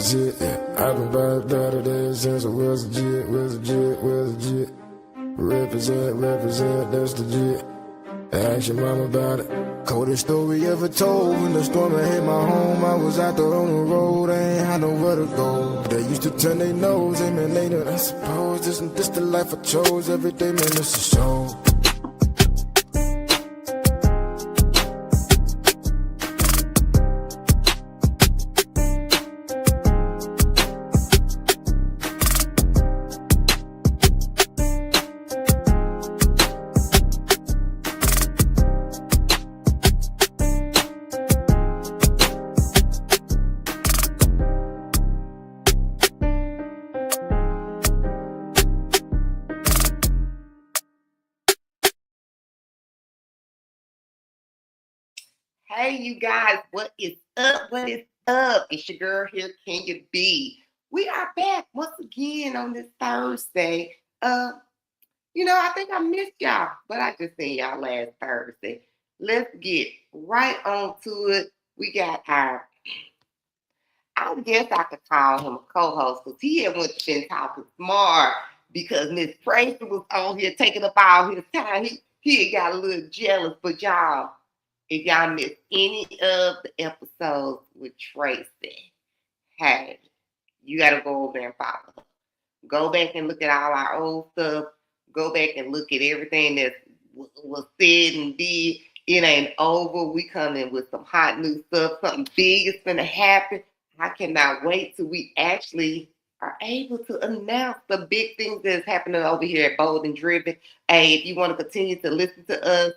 shit. Yeah, I've been better days since I was legit. Represent, that's legit. Ask your mama about it. Coldest story ever told. When the storm had hit my home, I was out there on the road. I ain't had nowhere to go. They used to turn their nose at me later. I suppose this the life I chose. Every day, man, it's a show. Hey, you guys, what is up? What is up? It's your girl here, Kenya B. We are back once again on this Thursday. I think I missed y'all, but I just seen y'all last Thursday. Let's get right on to it. We got I guess I could call him a co-host because he had went been talking smart because Miss Tracy was on here taking up all his time. He had got a little jealous, but y'all, if y'all missed any of the episodes with Tracy, hey, you got to go over there and follow her. Go back and look at all our old stuff. Go back and look at everything that was said and did. It ain't over. We coming with some hot new stuff. Something big is going to happen. I cannot wait till we actually are able to announce the big things that's happening over here at Bold and Driven. Hey, if you want to continue to listen to us,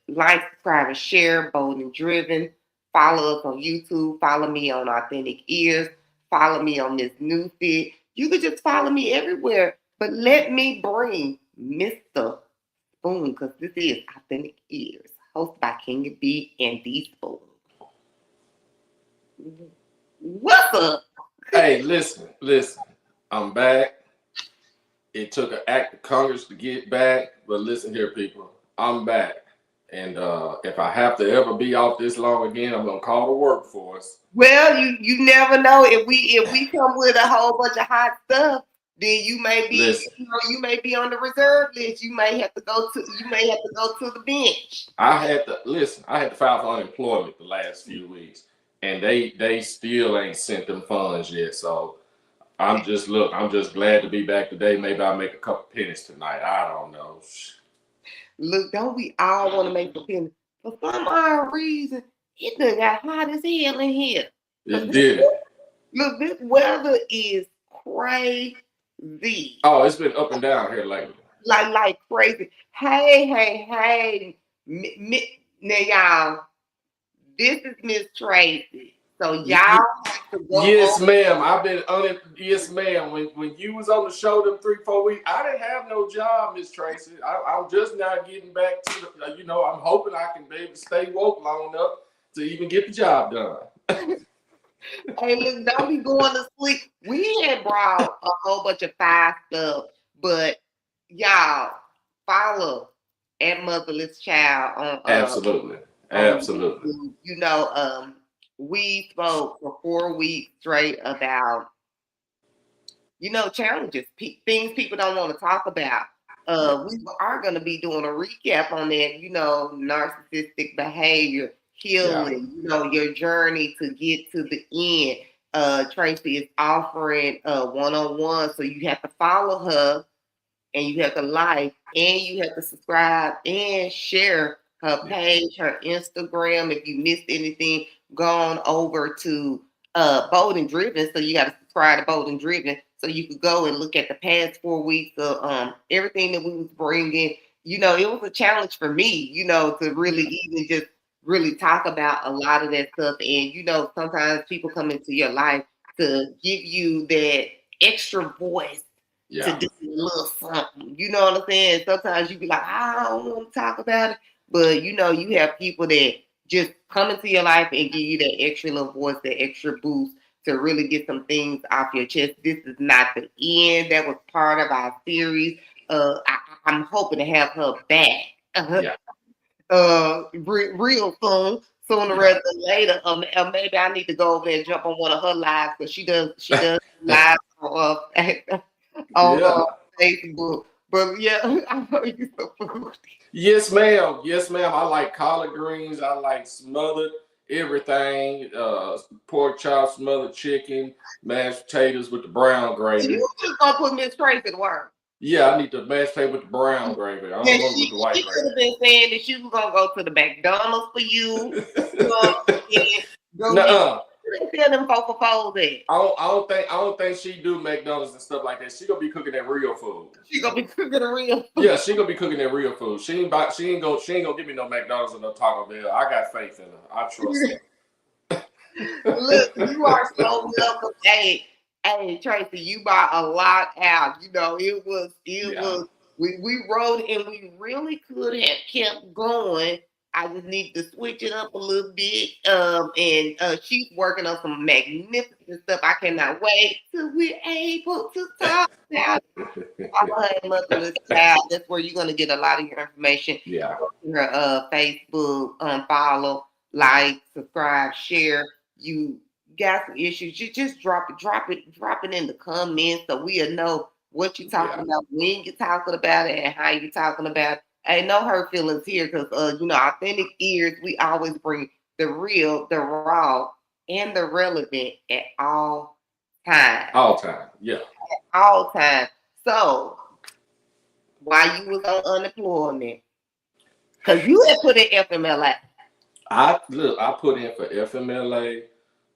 like, subscribe, and share Bold and Driven. Follow us on YouTube. Follow me on Authentic Ears. Follow me on Miss New Fit. You could just follow me everywhere. But let me bring Mr. Spoon, because this is Authentic Ears, hosted by King B and D Spoon. What's up? Hey, listen. I'm back. It took an act of Congress to get back, but listen here, people. I'm back. And if I have to ever be off this long again, I'm gonna call the workforce. Well, you never know. If we come with a whole bunch of hot stuff, then you may be you may be on the reserve list. You may have to go to the bench. I had to file for unemployment the last few weeks, and they still ain't sent them funds yet. So I'm just glad to be back today. Maybe I'll make a couple pennies tonight. I don't know. Look, don't we all want to make the pennies? For some odd reason, it done got hot as hell in here. It did. Look, this weather is crazy. Oh, it's been up and down here lately. Like crazy. Hey. Now, y'all, this is Miss Tracy. So y'all have to go. Yes, ma'am. I've been on it. Yes, ma'am. When you was on the show them 3-4 weeks, I didn't have no job, Miss Tracy. I'm just now getting back to the. I'm hoping I can be able to stay woke long enough to even get the job done. Hey, look, don't be going to sleep. We had brought a whole bunch of fire stuff, but y'all follow at Motherless Child on Absolutely. We spoke for 4 weeks straight about challenges, things people don't want to talk about. We are going to be doing a recap on that, narcissistic behavior, healing, your journey to get to the end. Tracy is offering one-on-one, so you have to follow her, and you have to like, and you have to subscribe and share her page, her Instagram. If you missed anything, go on over to Bold and Driven. So you got to subscribe to Bold and Driven so you could go and look at the past 4 weeks of everything that we was bringing. It was a challenge for me, to really even just really talk about a lot of that stuff. And, sometimes people come into your life to give you that extra voice to do a little something. You know what I'm saying? Sometimes you be like, I don't want to talk about it. But, you have people that just come into your life and give you that extra little voice, that extra boost to really get some things off your chest. This is not the end. That was part of our series. I'm hoping to have her back real soon. sooner rather than later. Or maybe I need to go over there and jump on one of her lives because she does live on Yeah. Facebook. But yeah, I know you so food. Yes, ma'am. Yes, ma'am. I like collard greens. I like smothered everything. Pork chop, smothered chicken, mashed potatoes with the brown gravy. You just gonna put Miss Tracy to work. Yeah, I need the mashed potato with the brown gravy. I Yeah, don't want it with the white she could gravy. have been saying that she was gonna go to the McDonald's for you. You know what I'm saying? Go get Nuh-uh. tell them folk for fold that. I don't think she do McDonald's and stuff like that. She gonna be cooking that real food. She gonna be cooking a real food. Yeah, she gonna be cooking that real food. She ain't gonna give me no McDonald's or no Taco Bell. I got faith in her. I trust her. Look, you are so welcome. Hey, Tracy, you bought a lot out. You know, it was we rode and we really could have kept going. I just need to switch it up a little bit. And she's working on some magnificent stuff. I cannot wait till we're able to talk about it. Follow her at Motherless Child. That's where you're gonna get a lot of your information. Yeah. Her Facebook, follow, like, subscribe, share. You got some issues, you just drop it in the comments so we'll know what you're talking about, when you're talking about it, and how you're talking about it. Ain't no hurt feelings here because you know, authentic ears, we always bring the real, the raw, and the relevant at all times. All time. Yeah. At all times. So while you was on unemployment, because you had put in FMLA. I put in for FMLA,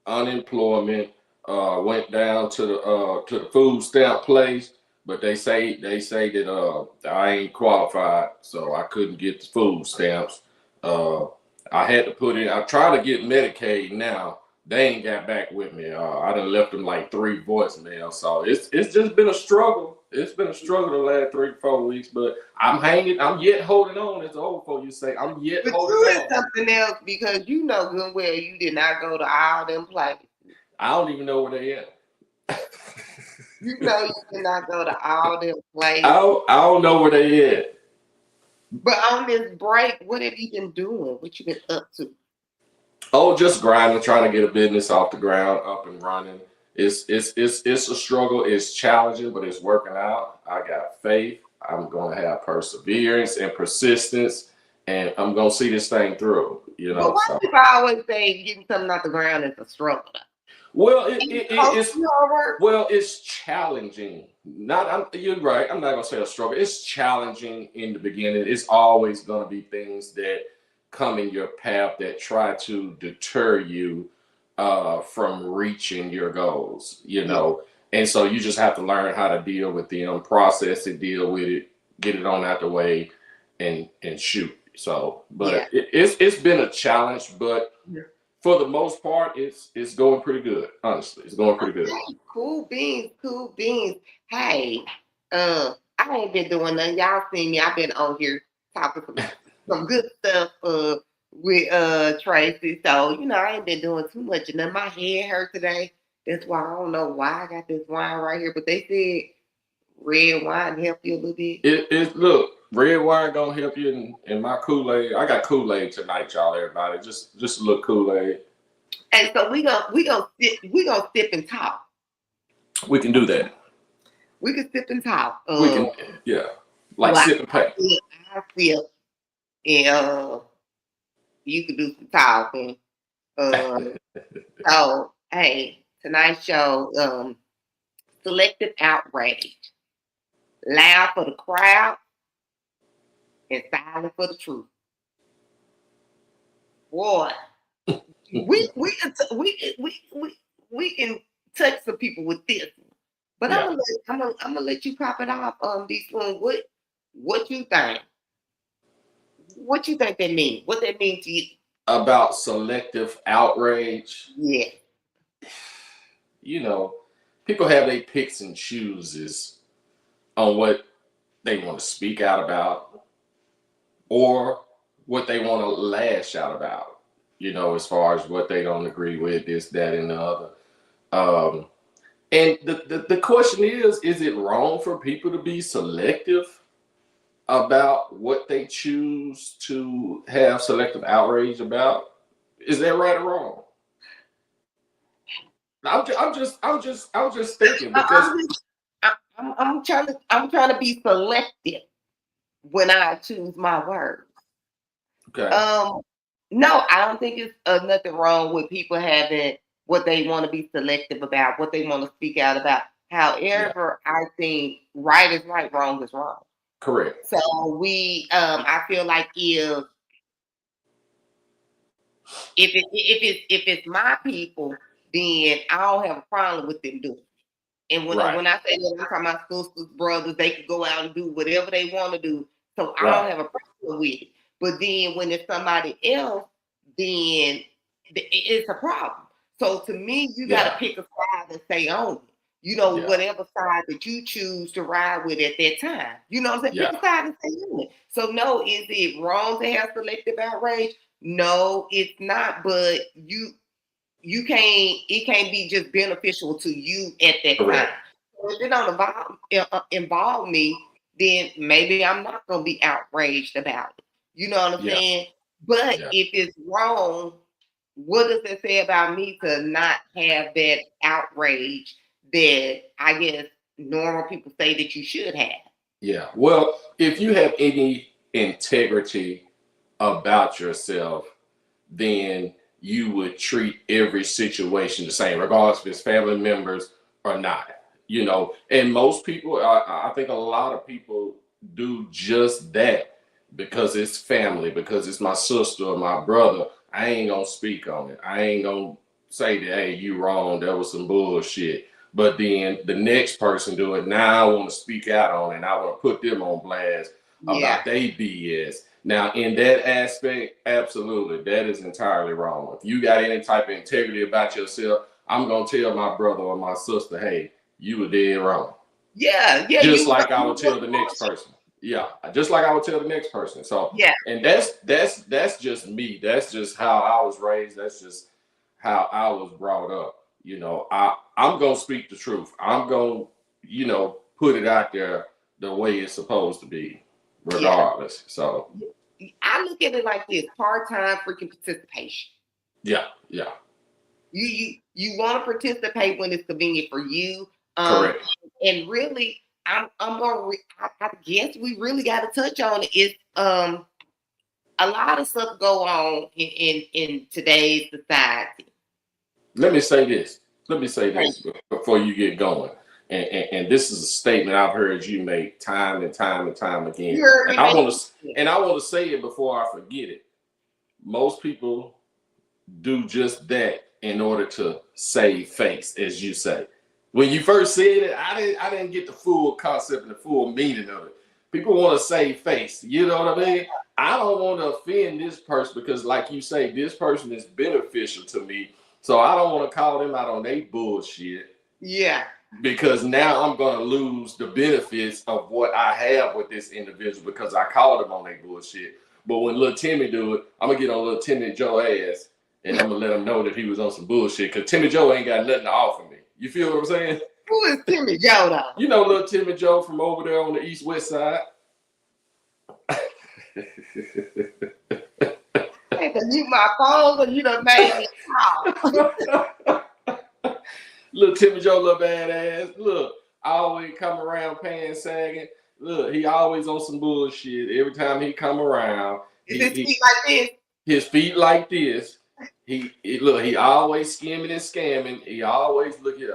unemployment, went down to the food stamp place, but they say that I ain't qualified, so I couldn't get the food stamps. I had to put in. I try to get Medicaid now. They ain't got back with me. I done left them like 3 voicemails, so it's just been a struggle. It's been a struggle the last 3 to 4 weeks, but I'm hanging. I'm yet holding on, as the old folks you say. I'm yet But holding you on. is something else because you know good and well you did not go to all them places. I don't even know where they at. You know you did not go to all them places. I don't know where they at. But on this break, what have you been doing? What you been up to? Oh, just grinding, trying to get a business off the ground, up and running. It's a struggle. It's challenging, but it's working out. I got faith. I'm gonna have perseverance and persistence, and I'm gonna see this thing through. You know. But why people always say getting something off the ground is a struggle? Well, it's challenging. You're right. I'm not gonna say a struggle. It's challenging in the beginning. It's always gonna be things that come in your path that try to deter you from reaching your goals. You know, and so you just have to learn how to deal with them, process it, deal with it, get it on out the way, and shoot. So, but it's been a challenge, but. Yeah. For the most part, it's going pretty good. Honestly, it's going pretty good. Cool beans. Hey, I ain't been doing nothing. Y'all seen me. I've been on here talking some good stuff with Tracy. So you know, I ain't been doing too much. And then my head hurt today. That's why I don't know why I got this wine right here. But they said red wine help you a little bit. Look, red wine gonna help you in my Kool-Aid. I got Kool-Aid tonight, y'all. Everybody, just a little Kool-Aid. And so we gonna sip and talk. We can do that. We can sip and talk. We can, like sip and pack. I sip, and you can do some talking. So hey, tonight's show, Selective Outrage. Loud for the crowd and silent for the truth. Boy, we can touch some people with this, but I'm gonna let you pop it off on these one. What you think? What you think that means? What that mean to you? About selective outrage? Yeah. You know, people have their picks and chooses on what they want to speak out about or what they want to lash out about, you know, as far as what they don't agree with, this, that, and the other. And the question is it wrong for people to be selective about what they choose to have selective outrage about? Is that right or wrong? I'm just thinking because I'm trying to be selective when I choose my words. okay, No, I don't think it's nothing wrong with people having what they want to be selective about, what they want to speak out about. yeah, However, I think right is right, wrong is wrong. correct. So I feel like if it's my people, then I don't have a problem with them doing it. And Right, when I say that, I'm talking about sisters, brothers, they can go out and do whatever they want to do. So I don't right, have a problem with it. But then when it's somebody else, then it's a problem. So to me, you got yeah, to pick a side and stay on it. You know, yeah, whatever side that you choose to ride with at that time. You know what I'm saying? yeah, Pick a side and stay on it. So no, is it wrong to have selective outrage? No, it's not. But you can't, it can't be just beneficial to you at that time. correct. So if it don't involve me, then maybe I'm not gonna be outraged about it. You know what I'm Yeah, saying? But yeah. if it's wrong, what does it say about me to not have that outrage that I guess normal people say that you should have? Yeah. Well, if you have any integrity about yourself, then you would treat every situation the same, regardless if it's family members or not. And most people, I think a lot of people do just that because it's family, because it's my sister or my brother. I ain't gonna speak on it. I ain't gonna say that, hey, you wrong. That was some bullshit. But then the next person do it. Now I want to speak out on it. And I want to put them on blast Yeah, about their BS. Now, in that aspect, absolutely, that is entirely wrong. If you got any type of integrity about yourself, I'm gonna tell my brother or my sister, hey, you were dead wrong. yeah, yeah. Just You like I would tell the next bullshit. person. Yeah, just like I would tell the next person. So, Yeah, and that's just me. That's just how I was raised. That's just how I was brought up. I'm gonna speak the truth. I'm gonna, put it out there the way it's supposed to be, yeah. regardless. So, I look at it like this: part-time freaking participation. yeah, yeah, You want to participate when it's convenient for you. Um, correct. and really, I'm more. I guess we really got to touch on it. Is a lot of stuff go on in today's society. Let me say this. Let me say Right. this before you get going. And this is a statement I've heard you make time and time and time You again. heard And me I make want to and I want to say it before I forget it. Most people do just that in order to save face, as you say. When you first said it, I didn't get the full concept and the full meaning of it. People want to save face. You know what I mean? I don't want to offend this person because, like you say, this person is beneficial to me. So I don't want to call them out on their bullshit Yeah. because now I'm going to lose the benefits of what I have with this individual because I called them on their bullshit. But when little Timmy do it, I'm going to get on little Timmy Joe ass and I'm going to let him know that he was on some bullshit because Timmy Joe ain't got nothing to offer me. You feel what I'm saying? Who is Timmy Joe though? You know little Timmy Joe from over there on the east west side. I had to mute my phone because you done made me talk. Little Timmy Joe, little badass. Look, always come around pants sagging. Look, he always on some bullshit. Every time he come around, Is his feet like this? his feet like this. He always skimming and scamming. He always look at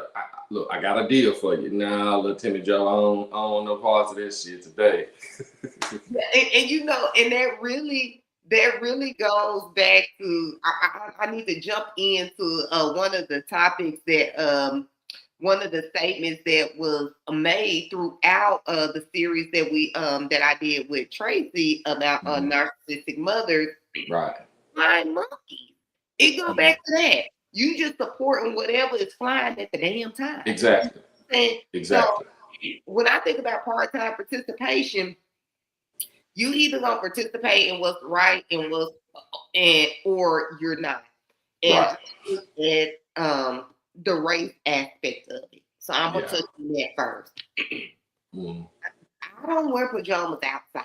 look, I got a deal for you. Nah, little Timmy Joe, I don't know parts of this shit today. And that really goes back to I need to jump into one of the topics that one of the statements that was made throughout the series that I did with Tracy about narcissistic mothers. Right. Flying monkeys. It go back to that. You just supporting whatever is flying at the damn time. Exactly. And Exactly. so when I think about part-time participation, you either gonna participate in what's right or you're not. And Right. look at the race aspect of it. So I'm gonna touch on that first. Mm. I don't wear pajamas outside.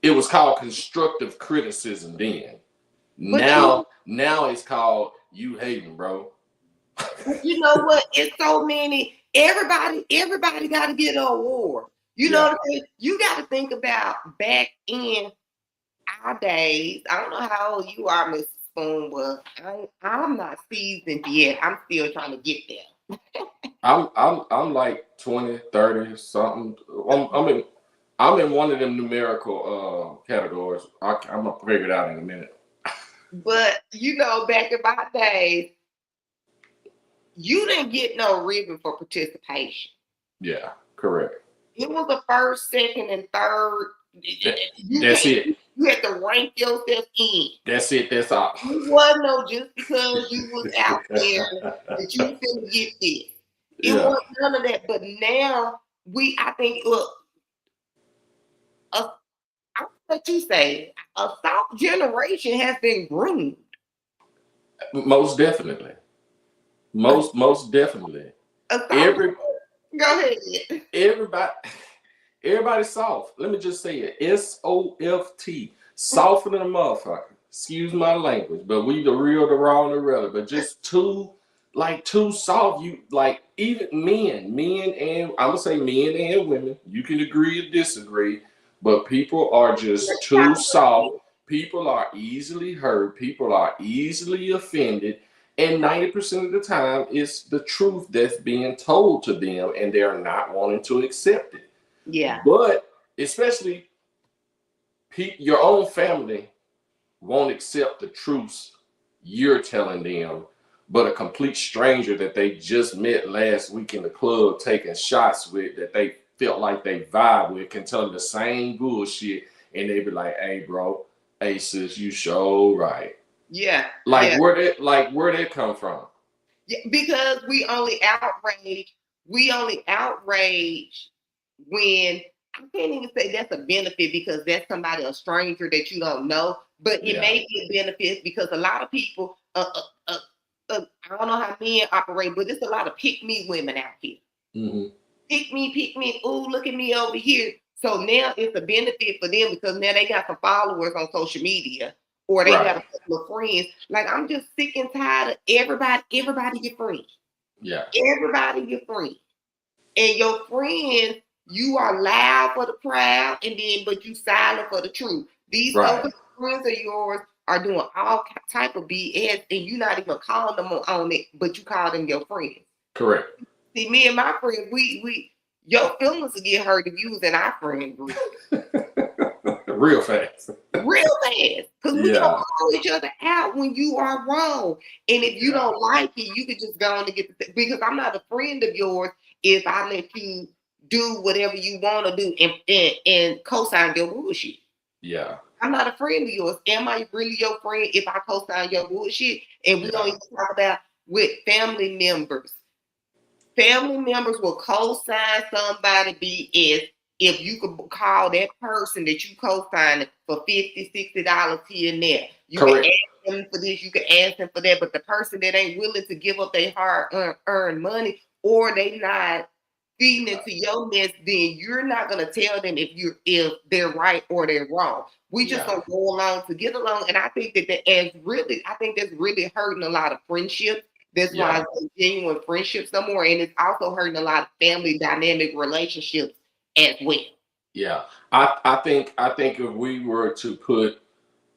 it was called constructive criticism then. But Now it's called you hating, bro. you know what? It's so many. Everybody got to get an award. You know what I mean? You got to think about back in our days. I don't know how old you are, Mrs. Spoon, but I'm not seasoned yet. I'm still trying to get there. I'm like 20, 30 something. I'm in one of them numerical categories. I'm gonna figure it out in a minute. But you know, back in my days, you didn't get no ribbon for participation. Yeah, correct. It was the first, second, and third. That's it. You had to rank yourself in. That's it. That's all. It wasn't no just because you was out there that you couldn't get this. It wasn't none of that. But now I think, look, I what you say, a soft generation has been groomed. Most definitely. Most definitely. Go ahead. Everybody's soft. Let me just say it. SOFT. Softer than a motherfucker. Excuse my language, but we the real, the raw, and the relevant. But just too soft. You like even men and I'm gonna say men and women. You can agree or disagree, but people are just too soft. People are easily hurt. People are easily offended. And 90% of the time, it's the truth that's being told to them, and they're not wanting to accept it. Yeah. But especially your own family won't accept the truths you're telling them, but a complete stranger that they just met last week in the club taking shots with, that they felt like they vibe with, can tell them the same bullshit, and they be like, "Hey, bro, hey, sis, you sure right." Yeah. Where that come from? Yeah, because we only outrage when I can't even say that's a benefit because that's somebody, a stranger that you don't know, but it may be a benefit because a lot of people, I don't know how men operate, but there's a lot of pick me women out here. Mm-hmm. Pick me. Ooh, look at me over here. So now it's a benefit for them because now they got some followers on social media. Or they got a couple of friends. Like, I'm just sick and tired of everybody your friend. Yeah. Everybody your friend. And your friends, you are loud for the crowd, but you silent for the truth. These other friends of yours are doing all type of BS, and you're not even calling them on it, but you call them your friends. Correct. See, me and my friends, your feelings will get hurt if you was in our friend group. Real fast. Because we don't call each other out when you are wrong. And if you don't like it, you can just go on and get because I'm not a friend of yours if I let you do whatever you want to do and co-sign your bullshit. Yeah. I'm not a friend of yours. Am I really your friend if I co-sign your bullshit? And we don't even talk about with family members. Family members will co-sign somebody BS if you could call that person that you co-signed for $50, $60 here and there. You can ask them for this, you can ask them for that, but the person that ain't willing to give up their hard-earned money or they not feeding into your mess, then you're not gonna tell them if they're right or they're wrong. We just gonna go along to get along, and I think that's really hurting a lot of friendships. That's why it's genuine friendships no more, and it's also hurting a lot of family dynamic relationships as well. Yeah, I think if we were to put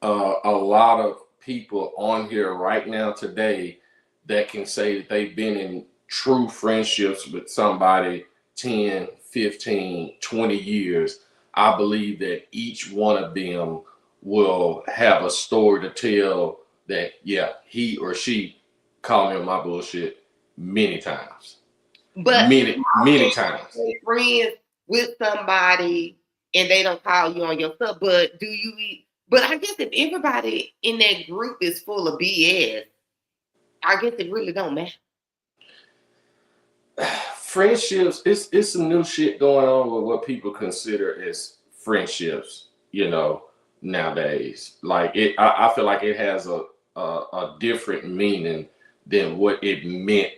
a lot of people on here right now today that can say that they've been in true friendships with somebody 10, 15, 20 years, I believe that each one of them will have a story to tell that, he or she called me on my bullshit many times. But many times. Friends with somebody and they don't call you on your stuff, but I guess if everybody in that group is full of BS, I guess it really don't matter. Friendships, it's some new shit going on with what people consider as friendships, nowadays. Like I feel like it has a different meaning than what it meant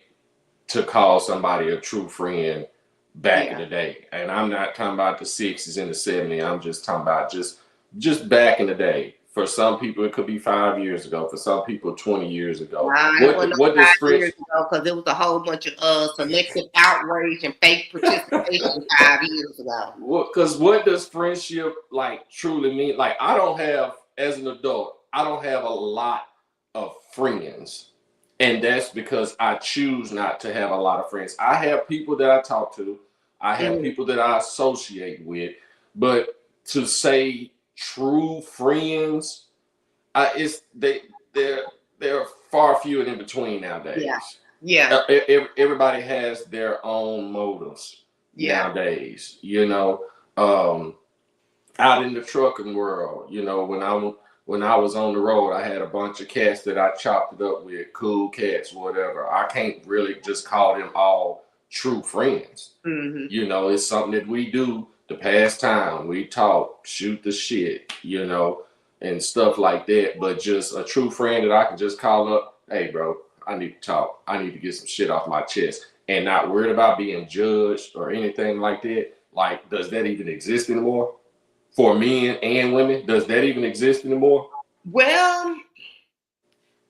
to call somebody a true friend back in the day. And I'm not talking about the 60s and the 70s. I'm just talking about just just back in the day. For some people, it could be 5 years ago. For some people, 20 years ago. Nah, it wasn't What no does 5 years friendship? ago because it was a whole bunch of selective outrage and fake participation 5 years ago. Because what does friendship like truly mean? Like, I don't have, as an adult, I don't have a lot of friends. And that's because I choose not to have a lot of friends. I have people that I talk to, I have Mhm. people that I associate with, but to say true friends, it's they're far few and in between Yeah, nowadays. yeah, Everybody has their own motives yeah. nowadays. Um, out in the trucking world, when I was on the road, I had a bunch of cats that I chopped it up with, cool cats, whatever. I can't really just call them all true friends. Hmm. It's something that we do to pass time. We talk, shoot the shit, and stuff like that. But just a true friend that I can just call up, hey, bro, I need to talk. I need to get some shit off my chest, and not worried about being judged or anything like that. Like, does that even exist anymore? For men and women, does that even exist anymore? Well,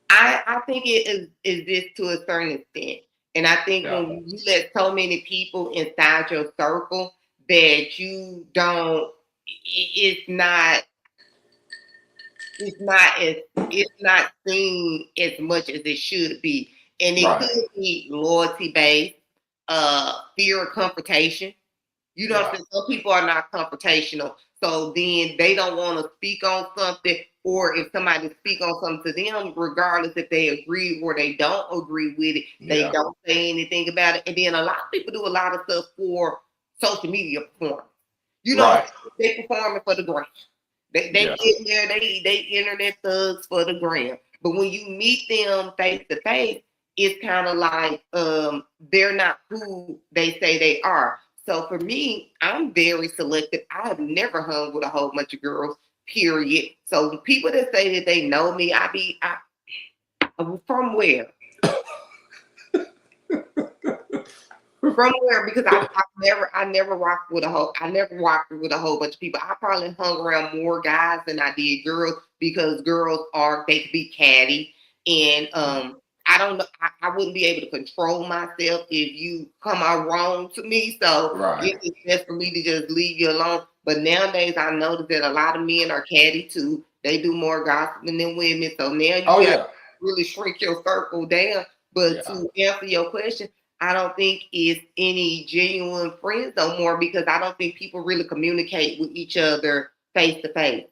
I think it exists to a certain extent. And I think Yeah. when you let so many people inside your circle that you don't, it's not, it's not seen as much as it should be. And it Right. could be loyalty based, fear of confrontation. You know what I'm Yeah. saying? Some people are not confrontational. So then they don't want to speak on something, or if somebody speak on something to them, regardless if they agree or they don't agree with it, they Yeah. don't say anything about it. And then a lot of people do a lot of stuff for social media performance. You know, Right. they performing for the gram. They Yeah. get there, they internet thugs for the gram. But when you meet them face to face, it's kind of like they're not who they say they are. So for me, I'm very selective. I have never hung with a whole bunch of girls, period. So the people that say that they know me, from where? From where? Because I never rocked with a whole bunch of people. I probably hung around more guys than I did girls because girls they can be catty and I don't know. I wouldn't be able to control myself if you come out wrong to me. So Right. it's best for me to just leave you alone. But nowadays I notice that a lot of men are catty too. They do more gossiping than women. So now Oh you got to yeah. really shrink your circle down. But Yeah. to answer your question, I don't think it's any genuine friends no more because I don't think people really communicate with each other face to face.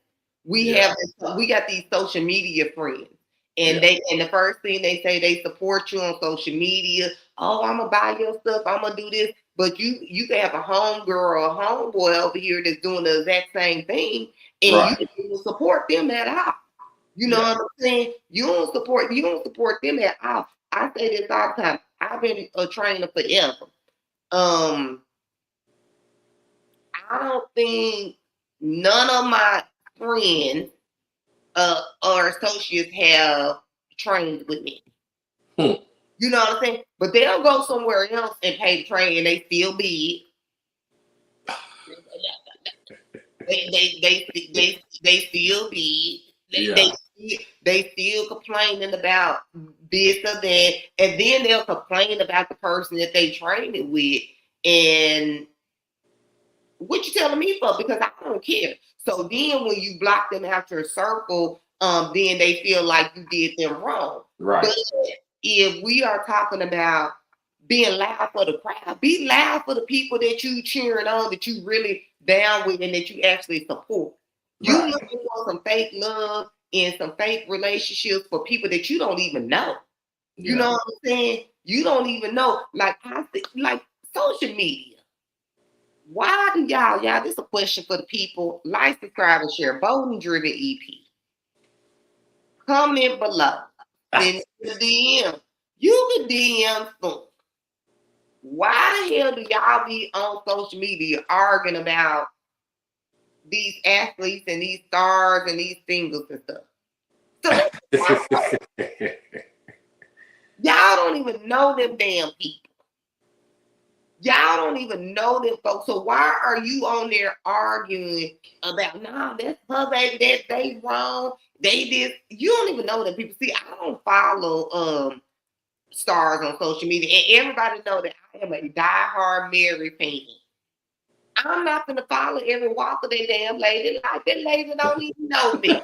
Yeah. We got these social media friends. And Yeah. the first thing they say they support you on social media. Oh, I'm gonna buy your stuff. I'm gonna do this. But you can have a homegirl or a homeboy over here that's doing the exact same thing, and you Right. don't support them at all. You know Yeah. what I'm saying? You don't support them at all. I say this all the time. I've been a trainer forever. Um, I don't think none of my friends or associates have trained with me. Hmm. You know what I'm saying? But they'll go somewhere else and pay to train, and they still be they still be Yeah. they still complaining about this or that, and then they'll complain about the person that they trained it with, and what you telling me for? Because I don't care. So then when you block them out your circle, then they feel like you did them wrong. Right. But if we are talking about being loud for the crowd, be loud for the people that you cheering on, that you really down with, and that you actually support. You Right. looking for some fake love and some fake relationships for people that you don't even know. You Yeah. know what I'm saying? You don't even know. Like social media. Why do y'all, this is a question for the people. Like, subscribe, and share. Bowling Driven EP. Comment below. Send the DM. You can DM them. Why the hell do y'all be on social media arguing about these athletes and these stars and these singles and stuff? So y'all don't even know them damn people. Y'all don't even know them folks. So why are you on there arguing about, nah, that's her baby, that they wrong, they did. You don't even know them people. See, I don't follow stars on social media, and everybody know that I am a diehard Mary fan. I'm not gonna follow every walk of that damn lady. Like that lady don't even know me.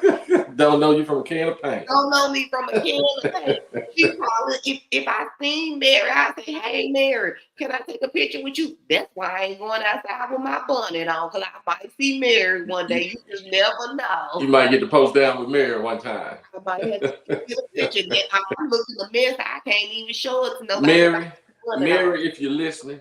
Don't know you from a can of paint. Don't know me from a can of paint. She probably, if I seen Mary, I say, hey Mary, can I take a picture with you? That's why I ain't going outside with my bonnet on, because I might see Mary one day. You just never know. You might get to post down with Mary one time. I might have to get a picture. Then I'm looking a mess. I can't even show it to nobody. Mary, if you're listening,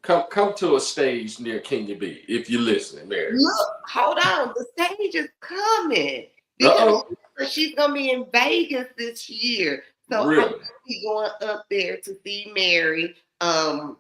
come to a stage near Kenya B. If you're listening, Mary. Look, hold on. The stage is coming. Because she's gonna be in Vegas this year. So really? I'm gonna be going up there to see Mary.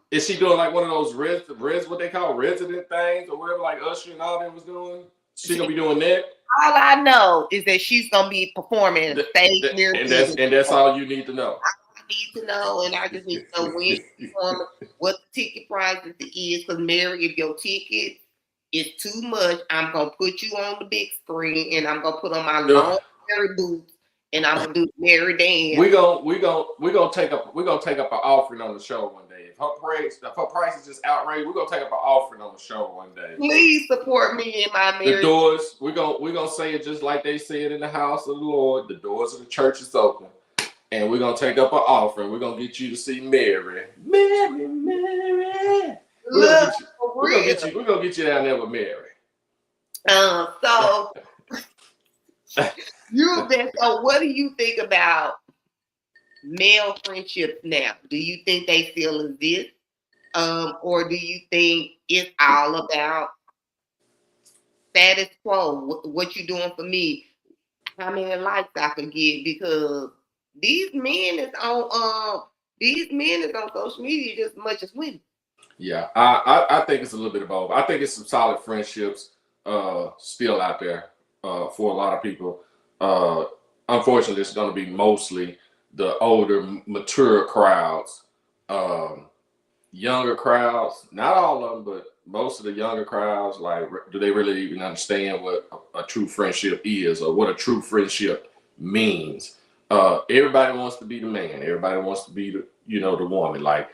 Is she doing like one of those what they call resident things or whatever, like Usher and all them was doing? She gonna be doing that? All I know is that she's gonna be performing at the stage near and that's all you need to know. I need to know, and I just need to know when she's performing, what the ticket prices is. Because Mary, if your ticket is too much, I'm gonna put you on the big screen, and I'm gonna put on my long Mary boots, and I'm gonna do Mary dance. We're gonna take up an offering on the show one day. If her price is just outrageous, we're gonna take up an offering on the show one day. Please support me in my Mary. The doors, we're gonna say it just like they say it in the house of the Lord. The doors of the church is open. And we're gonna take up an offering. We're gonna get you to see Mary. Mary. We're gonna get you down there with Mary. So so what do you think about male friendships now? Do you think they still exist? Or do you think it's all about status quo? What you doing for me? How many likes I can get? Because these men is on social media just as much as women. Yeah, I think it's a little bit of both. I think it's some solid friendships still out there for a lot of people. Unfortunately, it's going to be mostly the older, mature crowds. Younger crowds, not all of them, but most of the younger crowds, like, do they really even understand what a true friendship is or what a true friendship means? Everybody wants to be the man. Everybody wants to be the woman. Like,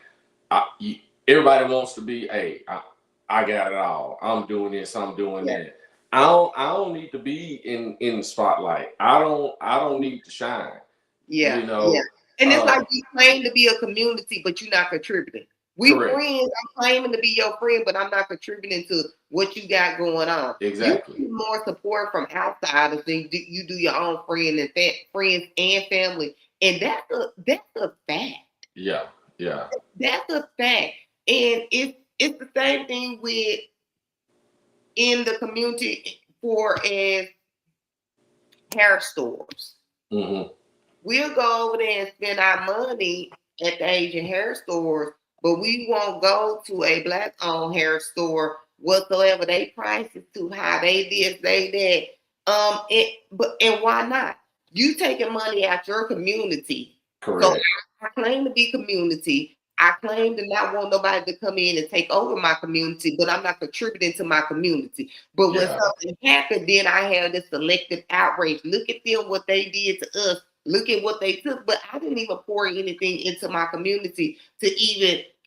everybody wants to be, hey, I got it all. I'm doing this. I'm doing that. I don't need to be in the spotlight. I don't need to shine. Yeah. And it's like you claim to be a community, but you're not contributing. We correct. Friends. I'm claiming to be your friend, but I'm not contributing to what you got going on. Exactly. You need more support from outsiders than you do your own friends and family, and that's a fact. Yeah. That's a fact, and it's the same thing with in the community for as hair stores. Mm-hmm. We'll go over there and spend our money at the Asian hair stores, but we won't go to a Black-owned hair store whatsoever. They prices too high. They this, they that. And why not? You taking money out your community. Correct. So I claim to be community. I claim to not want nobody to come in and take over my community, but I'm not contributing to my community. But when something happened, then I have this selective outrage. Look at them, what they did to us. Look at what they took. But I didn't even pour anything into my community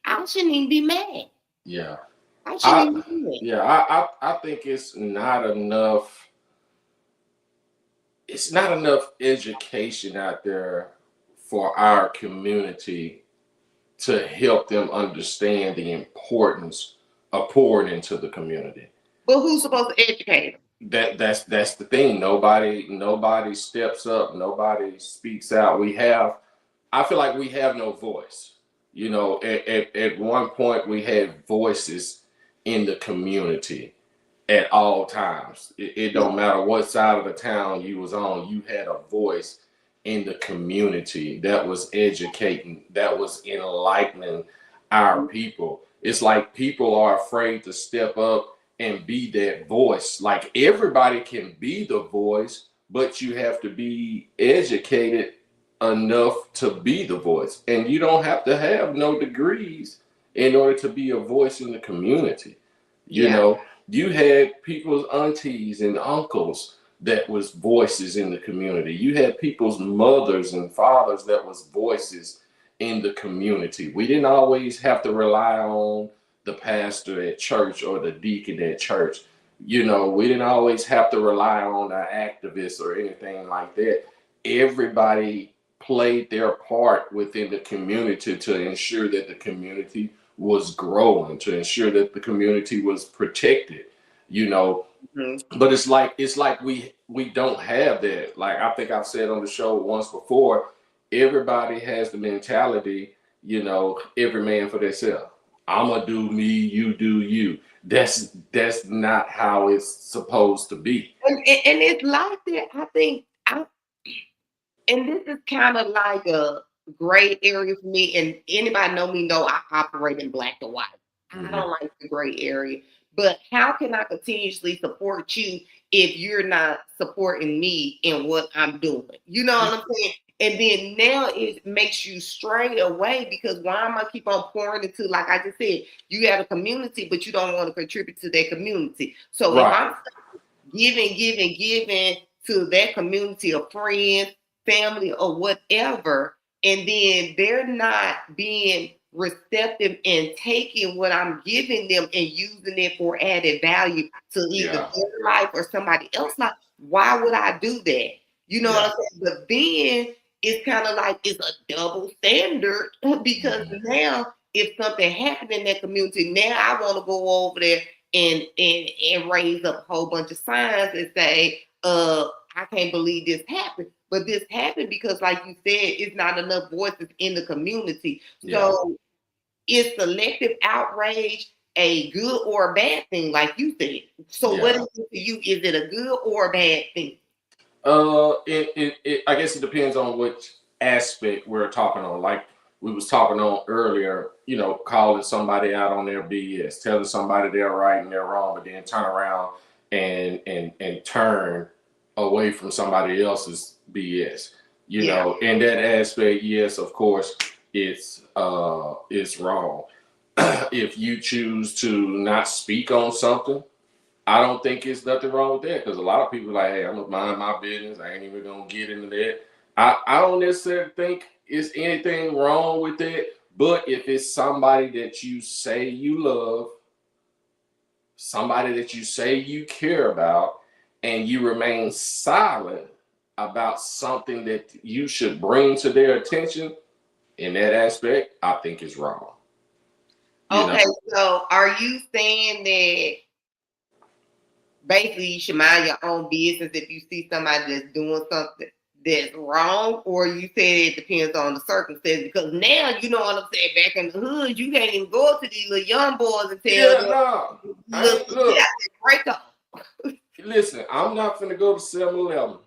I shouldn't even be mad. Yeah. I shouldn't even be mad. Yeah, I think it's not enough. It's not enough education out there for our community to help them understand the importance of pouring into the community. But who's supposed to educate them? That's the thing. Nobody steps up. Nobody speaks out. I feel like we have no voice. At one point we had voices in the community at all times. It don't matter what side of the town you was on. You had a voice in the community that was educating, that was enlightening our people. It's like people are afraid to step up and be that voice. Like, everybody can be the voice, but you have to be educated enough to be the voice. And you don't have to have no degrees in order to be a voice in the community. You Yeah. know, you had people's aunties and uncles that was voices in the community. You had people's mothers and fathers that was voices in the community. We didn't always have to rely on the pastor at church or the deacon at church. You know, we didn't always have to rely on an activist or anything like that. Everybody played their part within the community to ensure that the community was growing, to ensure that the community was protected, you know. Mm-hmm. But it's like we don't have that. Like I think I've said on the show once before, everybody has the mentality, you know, every man for themselves. I'ma do me, you do you. That's not how it's supposed to be. And it's like that. I think and this is kind of like a gray area for me. And anybody know me know I operate in black and white. I Mhm. don't like the gray area. But how can I continuously support you if you're not supporting me in what I'm doing? You know what I'm saying? And then now it makes you stray away because why am I keep on pouring into, like I just said, you have a community, but you don't want to contribute to that community. So if Right. I'm giving to that community of friends, family, or whatever, and then they're not being receptive and taking what I'm giving them and using it for added value to either Yeah. their life or somebody else's life, why would I do that? You know Yeah. what I'm saying? But then it's kind of like it's a double standard because now if something happened in that community, now I want to go over there and raise up a whole bunch of signs and say, I can't believe this happened. But this happened because, like you said, it's not enough voices in the community. Yeah. So is selective outrage a good or a bad thing, like you said? So what Yeah. is it to you? Is it a good or a bad thing? I guess it depends on which aspect we're talking on. Like we was talking on earlier, you know, calling somebody out on their BS, telling somebody they're right and they're wrong, but then turn around and turn away from somebody else's BS. You Yeah. know, in that aspect, yes, of course, it's wrong. If you choose to not speak on something, I don't think it's nothing wrong with that because a lot of people are like, hey, I'm gonna mind my business. I ain't even gonna get into that. I don't necessarily think it's anything wrong with that. But if it's somebody that you say you love, somebody that you say you care about, and you remain silent about something that you should bring to their attention in that aspect, I think is wrong. You know? Okay, so are you saying that basically you should mind your own business if you see somebody that's doing something that's wrong, or you said it depends on the circumstances? Because now you know what I'm saying. Back in the hood, you can't even go to these little young boys and tell Yeah, them, no. I "Look, ain't yeah, look. break up." Listen, I'm not finna go to 7-Eleven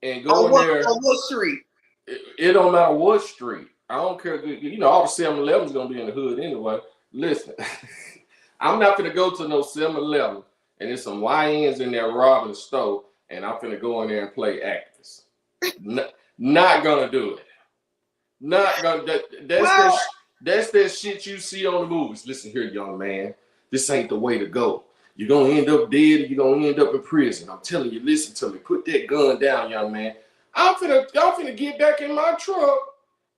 and go On in what there. on what street? It don't matter what street. I don't care. You know, all the 7-Elevens gonna be in the hood anyway. Listen, I'm not gonna go to no 7-Eleven and there's some YNs in there robbing the store, and I'm finna go in there and play activist. Not gonna do it. Not gonna. Well, That's that shit you see on the movies. Listen here, young man. This ain't the way to go. You're gonna end up dead, or you're gonna end up in prison. I'm telling you, listen to me. Put that gun down, young man. I'm finna get back in my truck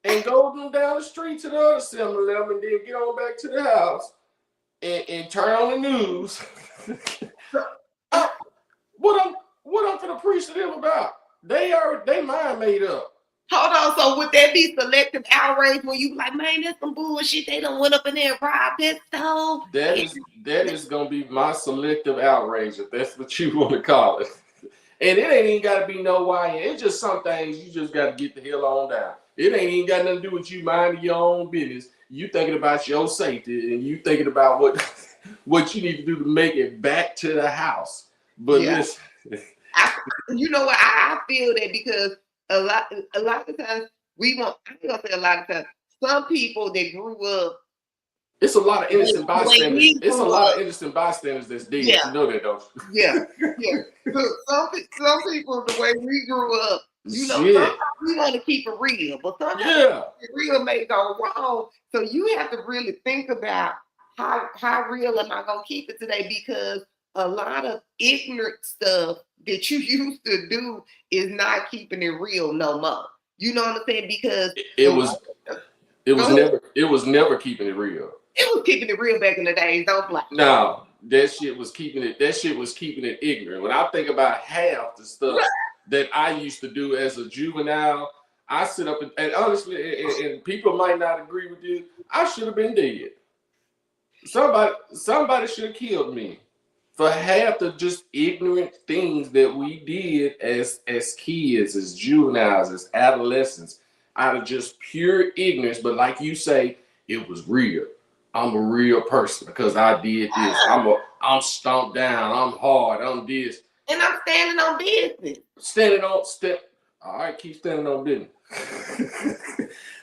and go down the street to the other 7-Eleven, and then get on back to the house and turn on the news. I, what I'm finna preach to them about? They mind made up. hold on. So would that be selective outrage when you like, man, that's some bullshit? They done went up in there and robbed that store. That is gonna be my selective outrage, if that's what you want to call it. And it ain't even gotta be no YN. It's just some things you just gotta get the hell on down. It ain't even got nothing to do with you minding your own business. You thinking about your safety and you thinking about what what you need to do to make it back to the house. But Yeah. listen, You know what? I feel that because a lot of times we want. I'm gonna say a lot of times. Some people that grew up It's a lot of innocent bystanders. It's a lot of up, innocent bystanders that's dead. yeah, You know that, don't you? yeah, yeah. Look, some people, the way we grew up, you know, Shit. sometimes we want to keep it real, but sometimes Yeah. real may go wrong. So you have to really think about how real am I gonna keep it today? Because a lot of ignorant stuff that you used to do is not keeping it real no more. You know what I'm saying? Because it was never keeping it real. It was keeping it real back in the days. Don't play. No, that shit was keeping it ignorant. When I think about half the stuff that I used to do as a juvenile, I sit up and honestly, and people might not agree with you, I should have been dead. Somebody should have killed me for half the just ignorant things that we did as kids, as juveniles, as adolescents, out of just pure ignorance. But like you say, it was real. I'm a real person because I did this. I'm stomped down. I'm hard. I'm this. And I'm standing on business. All right, keep standing on business.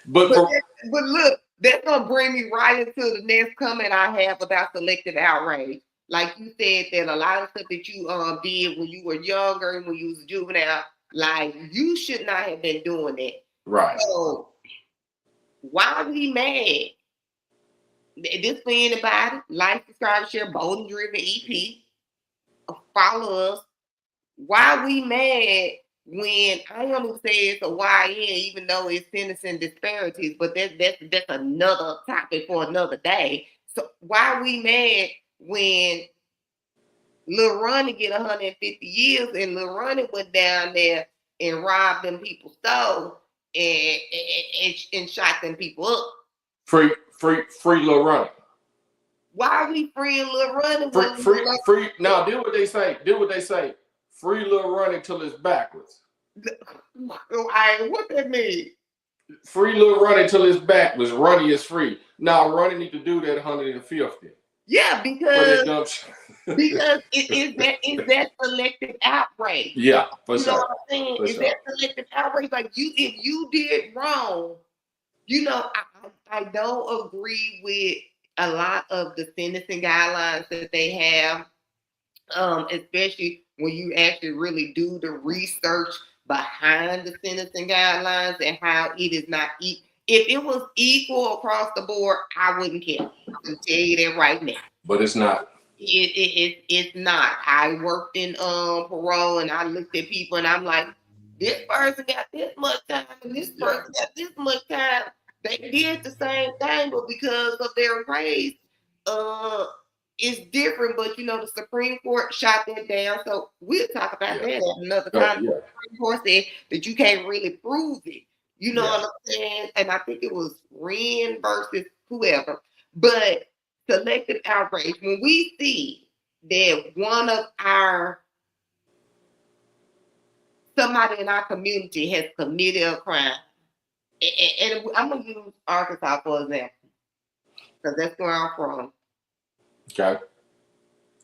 but look, that's gonna bring me right into the next comment I have about selective outrage. Like you said, that a lot of stuff that you did when you were younger and when you was a juvenile, like you should not have been doing that. Right. So why we mad? This for anybody, like, subscribe, share, Bold and Driven EP. Follow us. Why we mad when I don't know say it's a YN, even though it's sentencing disparities, but that's another topic for another day. So why we mad when Lil Ronnie get 150 years and Lil Ronnie went down there and robbed them people's stores and shot them people up? Free Lil Ronnie. Why we freeing Lil Ronnie? Free. Now, do what they say. Free Lil Ronnie till it's backwards. What that mean? Free Lil Ronnie till it's backwards. Ronnie is free. Now, Ronnie need to do that 150. Yeah, because is that selective outrage? Yeah, for you sure. know what I'm saying? For is sure. that selective outrage? Like if you did wrong, you know, I don't agree with a lot of the sentencing guidelines that they have, especially when you actually really do the research behind the sentencing guidelines and how it is not if it was equal across the board, I wouldn't care. I'll tell you that right now. But it's not. It's not. I worked in parole and I looked at people and I'm like, this person got this much time and this person got this much time. They did the same thing, but because of their race, it's different. But you know, the Supreme Court shot that down. So we'll talk about that at another time. The Supreme Court said that you can't really prove it. You know what I'm saying? And I think it was Wren versus whoever. But selective outrage, when we see that one of somebody in our community has committed a crime, and I'm gonna use Arkansas for example, because that's where I'm from. Okay.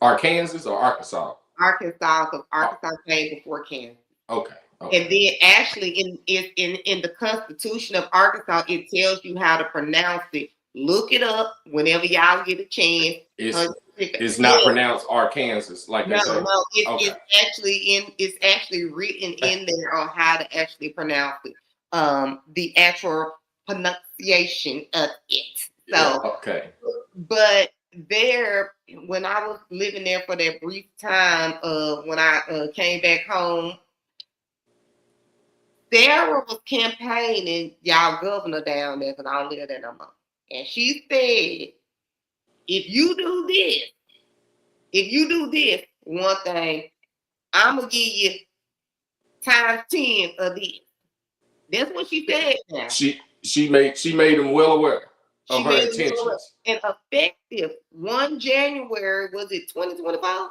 Arkansas or Arkansas? Arkansas, because Arkansas came before Kansas. Okay. And then actually in the Constitution of Arkansas, it tells you how to pronounce it. Look it up whenever y'all get a chance. It's not pronounced Arkansas like they say. No, it's actually written in there on how to actually pronounce it. The actual pronunciation of it. So but there, when I was living there for that brief time when I came back home, Sarah was campaigning y'all governor down there because I don't live there no more. And she said, if you do this, one thing, I'm going to give you times 10 of this. That's what she said now. She made them well aware of her intentions. And effective 1 January, was it 2025?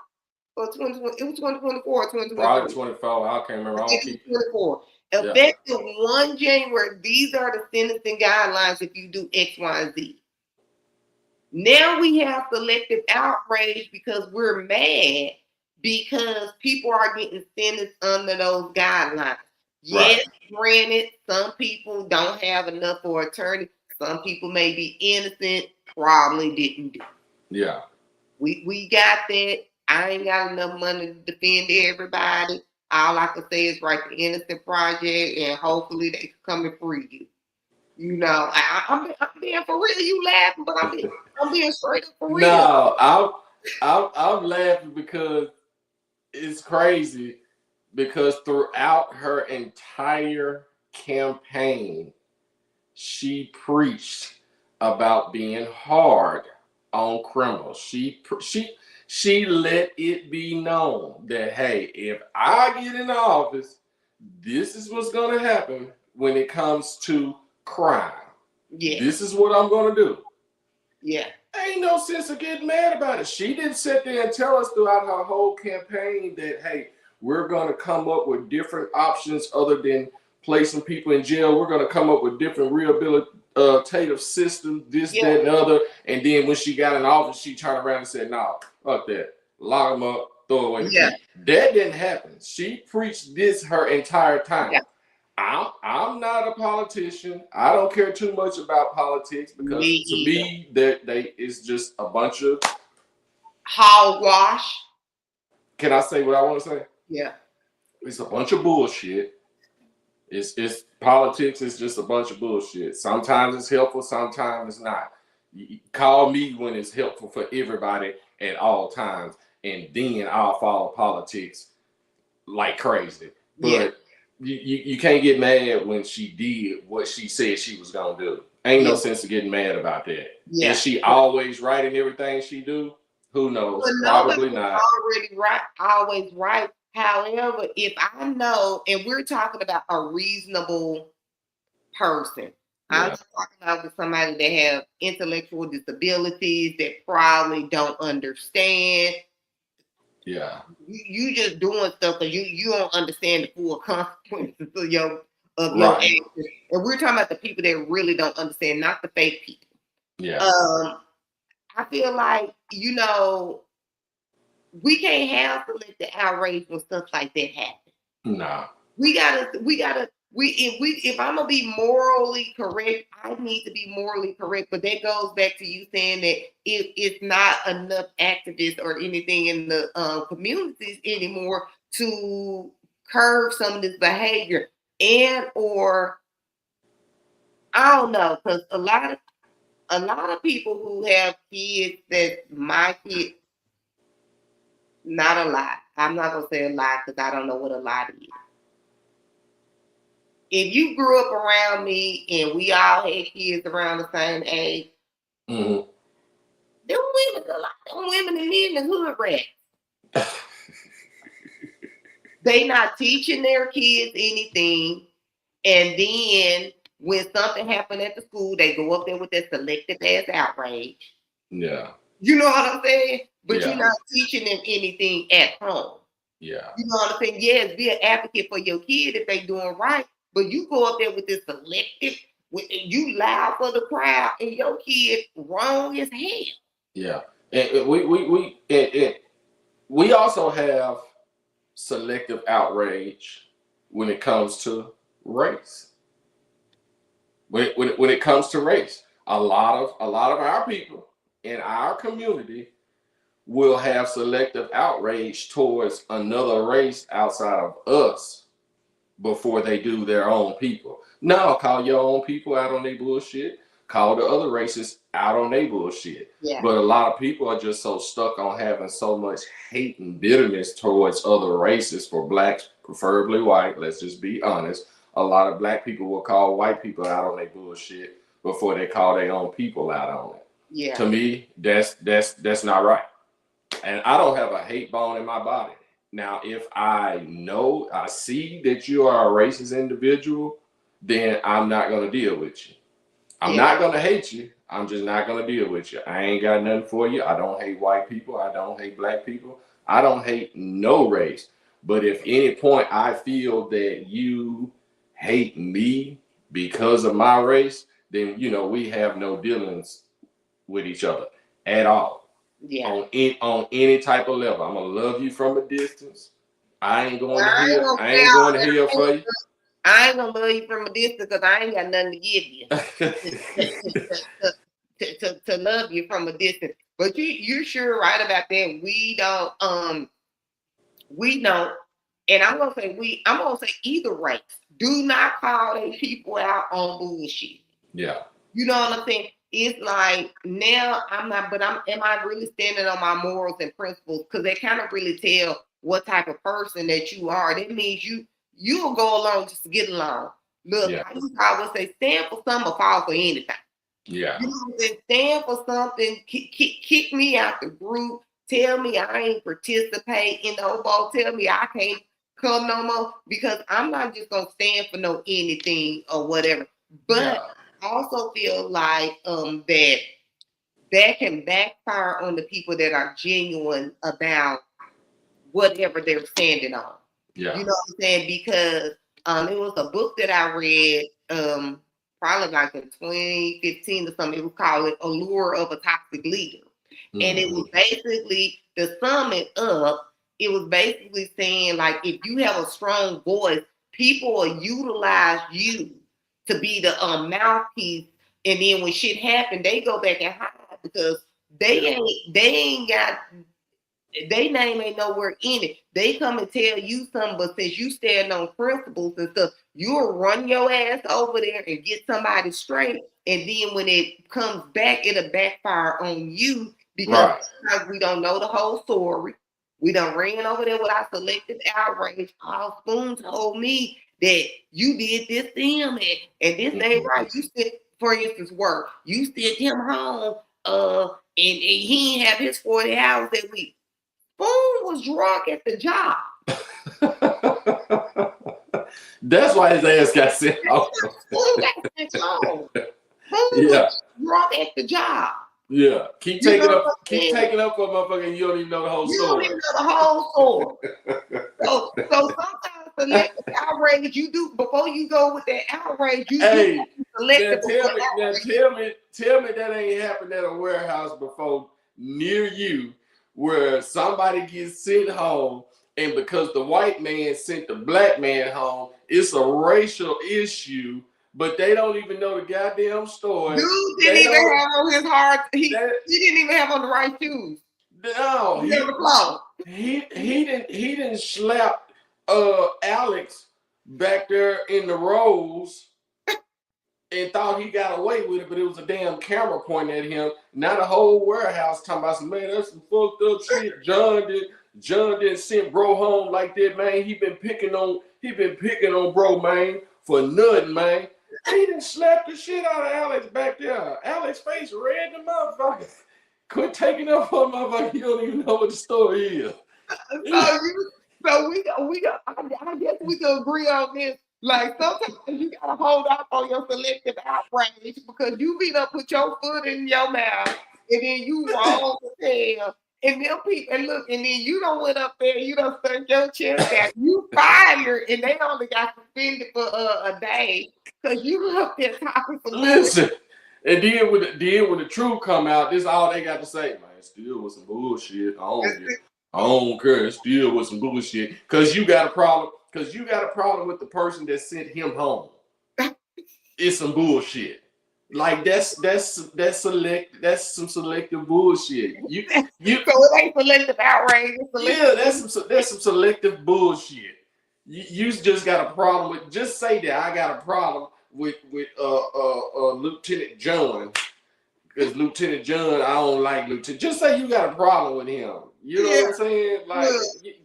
Or 2020? It was 2024 or 2024. Probably 24. I can't remember. I don't keep 24. Effective 1 January, these are the sentencing guidelines if you do X, Y, and Z. Now we have selective outrage because we're mad because people are getting sentenced under those guidelines. Yes, granted, some people don't have enough for attorney. Some people may be innocent, probably didn't do. Yeah. We got that. I ain't got enough money to defend everybody. All I can say is write the innocent project, and hopefully they can come and free you. You know, I'm being for real. You laughing, but I'm being straight up for real. No, I'm laughing because it's crazy. Because throughout her entire campaign, she preached about being hard on criminals. She let it be known that, hey, if I get in office, this is what's going to happen when it comes to crime. Yeah. This is what I'm going to do. Yeah. Ain't no sense of getting mad about it. She didn't sit there and tell us throughout her whole campaign that, hey, we're going to come up with different options other than placing people in jail. We're going to come up with different rehabilitative systems, this, that, and the other. And then when she got in office, she turned around and said, no, fuck that. Lock them up, throw away the key. That didn't happen. She preached this her entire time. Yeah. I'm not a politician. I don't care too much about politics because to me, it's just a bunch of hogwash. Can I say what I want to say? Yeah. It's a bunch of bullshit. It's politics is just a bunch of bullshit. Sometimes it's helpful, sometimes it's not. You call me when it's helpful for everybody at all times, and then I'll follow politics like crazy. But you can't get mad when she did what she said she was gonna do. Ain't no sense of getting mad about that. Yeah. Is she always right in everything she do? Who knows? Well, probably not. Already right, always right. However, if I know, and we're talking about a reasonable person, I'm not talking about with somebody that have intellectual disabilities that probably don't understand. Yeah, you just doing stuff because you don't understand the full consequences of your actions. And we're talking about the people that really don't understand, not the fake people. Yeah. I feel like, you know, we can't have selective outrage when stuff like that happens. Nah. If I'm gonna be morally correct, I need to be morally correct. But that goes back to you saying that it's not enough activists or anything in the communities anymore to curb some of this behavior, and or I don't know, because a lot of people who have kids that my kids, not a lot. I'm not gonna say a lot because I don't know what a lot is. If you grew up around me and we all had kids around the same age, them women and men in the hood rats. They not teaching their kids anything, and then when something happened at the school, they go up there with that selective ass outrage. Yeah. You know what I'm saying? But you're not teaching them anything at home. Yeah. You know what I'm saying? Yes, be an advocate for your kid if they doing right. But you go up there with this selective, you loud for the crowd, and your kid wrong as hell. Yeah, and we also have selective outrage when it comes to race. When it comes to race, a lot of our people in our community will have selective outrage towards another race outside of us before they do their own people. No, call your own people out on their bullshit. Call the other races out on their bullshit. Yeah. But a lot of people are just so stuck on having so much hate and bitterness towards other races. For blacks, preferably white, let's just be honest. A lot of black people will call white people out on their bullshit before they call their own people out on it. Yeah. To me, that's not right. And I don't have a hate bone in my body. Now, if I see that you are a racist individual, then I'm not going to deal with you. I'm not going to hate you. I'm just not going to deal with you. I ain't got nothing for you. I don't hate white people. I don't hate black people. I don't hate no race. But if any point I feel that you hate me because of my race, then, we have no dealings with each other at all. Yeah. On any type of level. I'm gonna love you from a distance. I ain't going to heal for you. I ain't gonna love you from a distance because I ain't got nothing to give you to love you from a distance. But you're sure right about that. We don't, and I'm gonna say either race. Do not call these people out on bullshit. Yeah. You know what I'm saying? It's like now am I really standing on my morals and principles? Because they kind of really tell what type of person that you are. That means you'll go along just to get along. Look, Yeah. I would say stand for something or fall for anything. Yeah. You know what I'm saying? Stand for something, kick me out the group, tell me I ain't participate in the ball, tell me I can't come no more, because I'm not just gonna stand for no anything or whatever. But I also feel like that can backfire on the people that are genuine about whatever they're standing on. Yeah. You know what I'm saying? Because it was a book that I read probably like in 2015 or something. It was called Allure of a Toxic Leader. And it was basically, to sum it up, it was basically saying, like, if you have a strong voice, people will utilize you to be the mouthpiece. And then when shit happen, they go back and hide because they ain't got, they name ain't nowhere in it. They come and tell you something, but since you stand on principles and stuff, you'll run your ass over there and get somebody straight. And then when it comes back, it'll backfire on you because sometimes we don't know the whole story. We done ran over there with our selective outrage. All spoons told me that you did this to him and this ain't right. You said, for instance, work. You sent him home and he didn't have his 40 hours that week. Spoon was drunk at the job. That's why his ass got sent home. Spoon got sent home. Spoon was drunk at the job. Yeah. Keep taking up for a motherfucker and you don't even know the whole story. You don't even know the whole story. So sometimes selective outrage, you do before you go with that outrage, you do selective outrage. Tell me that ain't happened at a warehouse before near you, where somebody gets sent home, and because the white man sent the black man home, it's a racial issue, but they don't even know the goddamn story. Dude didn't even have on his heart. He didn't even have on the right shoes. No, he didn't slap Alex back there in the rows and thought he got away with it, but it was a damn camera pointing at him. Now the whole warehouse talking about some, man, that's some fucked up shit. John didn't send bro home like that, man. He been picking on bro, man, for nothing, man. He didn't slap the shit out of Alex back there. Alex's face red the motherfucker. Quit taking up for a motherfucker. You don't even know what the story is. So we I guess we can agree on this. Like sometimes you gotta hold up on your selective outrage because you be up, put your foot in your mouth, and then you wrong as hell. And them people, and look, and then you don't went up there, you don't stuck your chest out. You fired, and they only got suspended for a day because you up there talking for listen. And then when the truth come out, this is all they got to say, man. Still with some bullshit. I don't care. Still with some bullshit. Cause you got a problem. Cause you got a problem with the person that sent him home. It's some bullshit. Like that's some selective bullshit. So it ain't selective outrage. That's some selective bullshit. You just got a problem with. Just say that I got a problem with Lieutenant John, because Lieutenant John, I don't like Lieutenant. Just say you got a problem with him. You know what I'm saying? Like,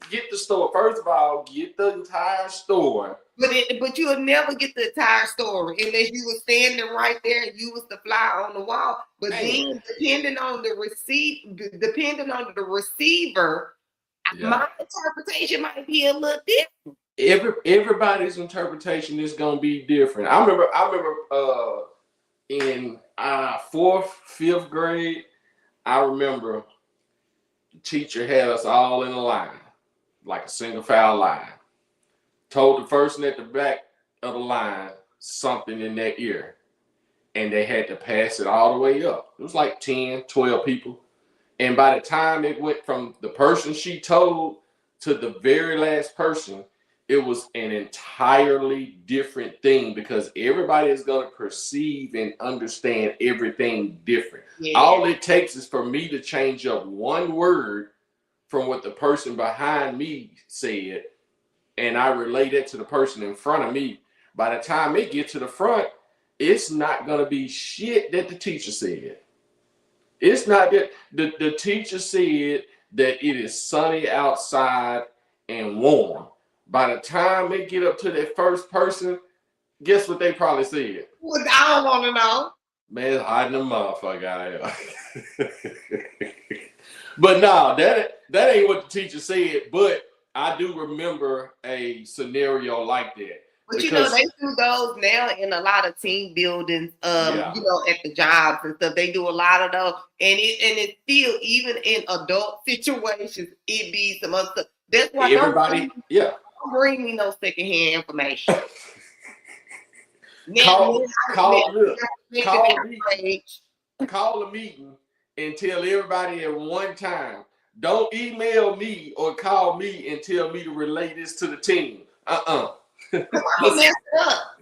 get the story. First of all, get the entire story. But you'll never get the entire story unless you were standing right there and you was the fly on the wall. But then, depending on the receiver, my interpretation might be a little different. Everybody's interpretation is gonna be different. I remember in 4th, 5th grade, I remember the teacher had us all in a line, like a single file line. Told the person at the back of the line something in their ear, and they had to pass it all the way up. It was like 10, 12 people. And by the time it went from the person she told to the very last person, it was an entirely different thing because everybody is going to perceive and understand everything different. Yeah. All it takes is for me to change up one word from what the person behind me said, and I relate it to the person in front of me. By the time it gets to the front, it's not going to be shit that the teacher said. It's not that the teacher said that it is sunny outside and warm. By the time they get up to that first person, guess what they probably said? Well, I don't want to know. Man, it's hot in the motherfucker out here. But no, that ain't what the teacher said. But I do remember a scenario like that. But you know, they do those now in a lot of team buildings, you know, at the jobs and stuff. They do a lot of those. And it's still, even in adult situations, it be some other stuff. That's why everybody, don't bring me no secondhand information. Call a meeting and tell everybody at one time. Don't email me or call me and tell me to relay this to the team. I'm gonna mess it up.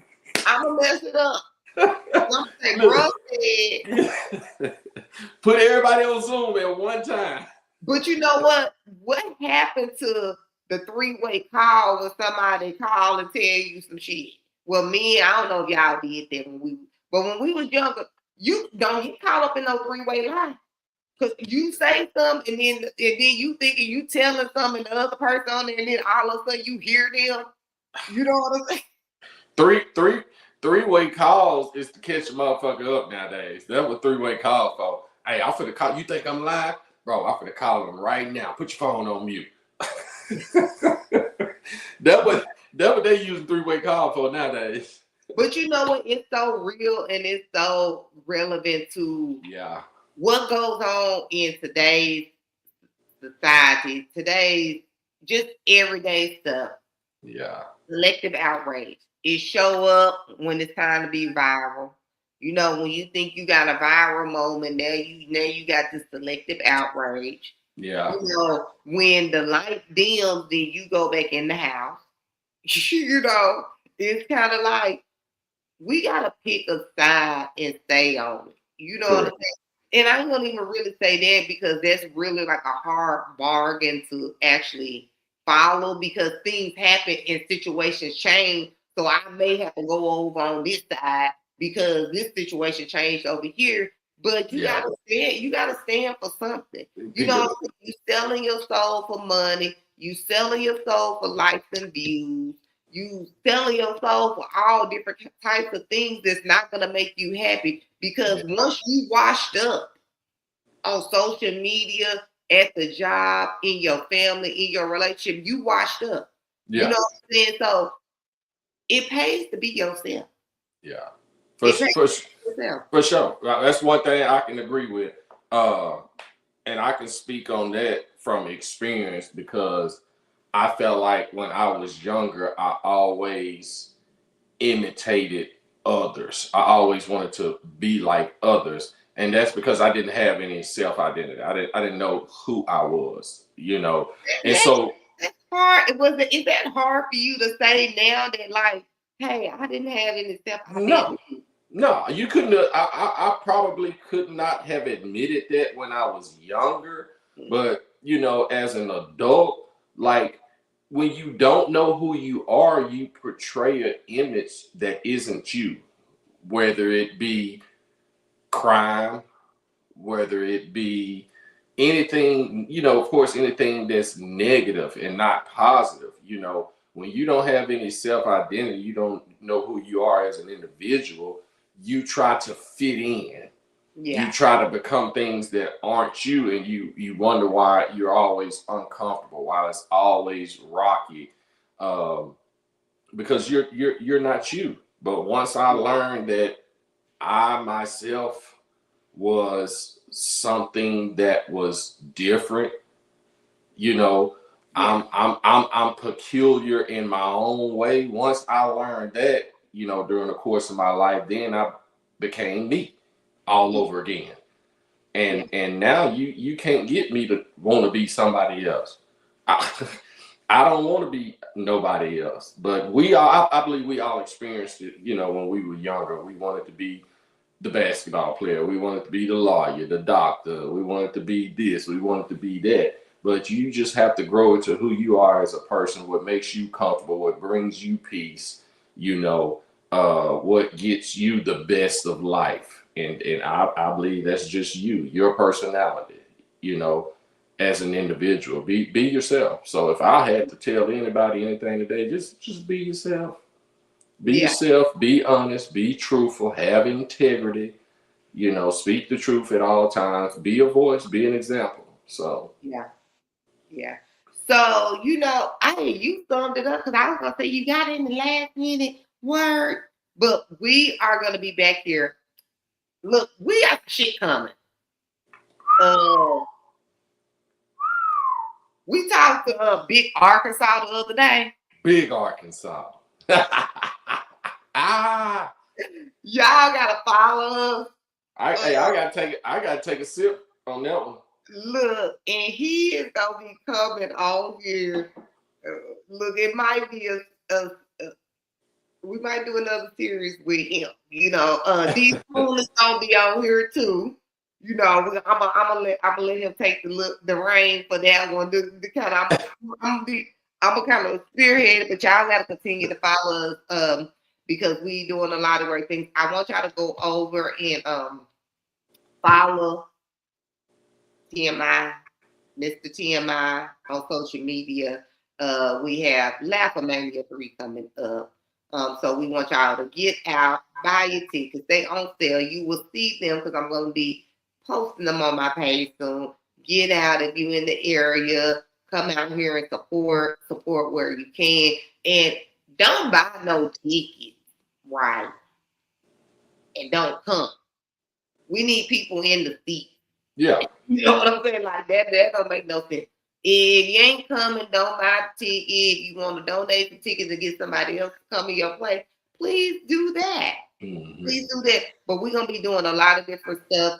I'm gonna mess it up. I'm gonna say, bro, put everybody on Zoom at one time. But you know what? What happened to the three-way call when somebody call and tell you some shit? Well, I don't know if y'all did that but when we was younger, you don't get caught up in no three-way line. Because you say something and then you thinking you telling something and the other person on there, and then all of a sudden you hear them. You know what I'm saying? Three-way calls is to catch a motherfucker up nowadays. That's what three-way calls for. Hey, I'm finna call. You think I'm lying? Bro, I'm finna call them right now. Put your phone on mute. That what they use three-way call for nowadays. But you know what? It's so real and it's so relevant to what goes on in today's society, today's just everyday stuff. Yeah. Selective outrage. It show up when it's time to be viral. You know, when you think you got a viral moment, now you got this selective outrage. Yeah. You know, when the light dims, then you go back in the house. You know, it's kind of like we gotta pick a side and stay on it. You know what I'm saying? And I ain't gonna even really say that because that's really like a hard bargain to actually follow because things happen and situations change. So I may have to go over on this side because this situation changed over here. But you gotta stand for something. You know, you selling your soul for money, you selling your soul for likes and views, you selling your soul for all different types of things that's not gonna make you happy. Because once you washed up on social media, at the job, in your family, in your relationship, you washed up. Yeah. You know what I'm saying? So it pays to be yourself. Yeah. For sure. That's one thing I can agree with. And I can speak on that from experience because I felt like when I was younger, I always imitated others. I always wanted to be like others. And that's because I didn't have any self-identity. I didn't know who I was, you know. And so that's hard. Is that hard for you to say now that like, hey, I didn't have any self-identity? No, you couldn't. I probably could not have admitted that when I was younger. But, you know, as an adult, like when you don't know who you are, you portray an image that isn't you, whether it be crime, whether it be anything, you know, of course, anything that's negative and not positive. You know, when you don't have any self-identity, you don't know who you are as an individual, you try to fit in. Yeah. You try to become things that aren't you, and you wonder why you're always uncomfortable, why it's always rocky, because you're not you. But once I learned that I myself was something that was different, you know, I'm peculiar in my own way. Once I learned that, you know, during the course of my life, then I became me all over again. And now you can't get me to want to be somebody else. I don't want to be nobody else. But we all, I believe we all experienced it, you know, when we were younger. We wanted to be the basketball player. We wanted to be the lawyer, the doctor. We wanted to be this. We wanted to be that. But you just have to grow into who you are as a person, what makes you comfortable, what brings you peace, you know, what gets you the best of life. And I believe that's just you, your personality, you know, as an individual. Be yourself. So if I had to tell anybody anything today, just be yourself. Be Yeah. yourself, be honest, be truthful, have integrity, you know, speak the truth at all times, be a voice, be an example. So Yeah. Yeah. So, you know, you summed it up because I was gonna say you got in the last minute word, but we are gonna be back here. Look, we got shit coming. We talked to Big Arkansas the other day. Big Arkansas. Ah, Y'all gotta follow us. I gotta take a sip on that one. Look, and he is gonna be coming on here. Look, it might be we might do another series with him. You know, these Spoon is gonna be on here too. You know, I'm gonna let him take the reign for that one. The kind of I'm gonna kind of spearhead it, but y'all gotta continue to follow us because we doing a lot of great things. I want y'all to go over and follow TMI, Mr. TMI on social media. We have Laughamania 3 coming up. So we want y'all to get out, buy your tickets. They on sale. You will see them because I'm going to be posting them on my page soon. Get out if you're in the area. Come out here and support where you can. And don't buy no tickets, right? And don't come. We need people in the seat. Yeah. You know what I'm saying? Like that don't make no sense. If you ain't coming, don't buy a ticket. If you want to donate the tickets to get somebody else to come in your place, please do that. Mm-hmm. Please do that. But we're gonna be doing a lot of different stuff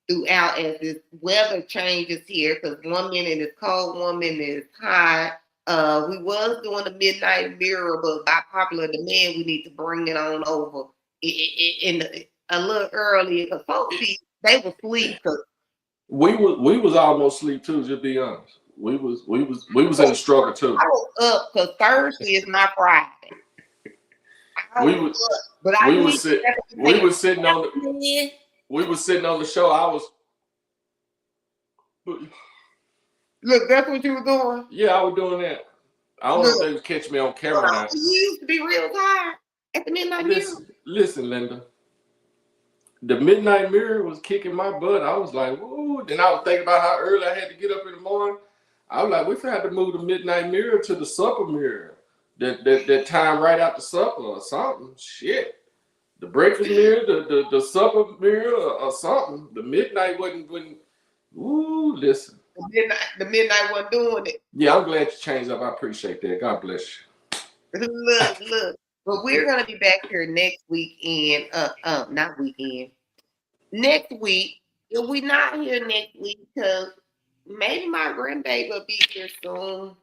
throughout as this weather changes here. Because 1 minute is cold, 1 minute is hot. We was doing the midnight mirror, but by popular demand, we need to bring it on over a little earlier because folks they will sleep because we was almost asleep too, just be honest. We was in the struggle too. I was up because Thursday is my Friday. We was sitting on the show. I was look, that's what you were doing. Yeah, I was doing that. I don't know if they would catch me on camera now. You used to be real tired at the midnight mirror. Listen, Linda. The midnight mirror was kicking my butt. I was like, woo. Then I was thinking about how early I had to get up in the morning. I was like, we had to move the midnight mirror to the supper mirror. That time right after supper or something. Shit. The breakfast mirror, the supper mirror or something. The midnight wasn't ooh, listen. The midnight wasn't doing it. Yeah, I'm glad you changed up. I appreciate that. God bless you. Look. But we're gonna be back here next weekend. Not weekend. Next week. If we not here next week, because maybe my grandbaby will be here soon.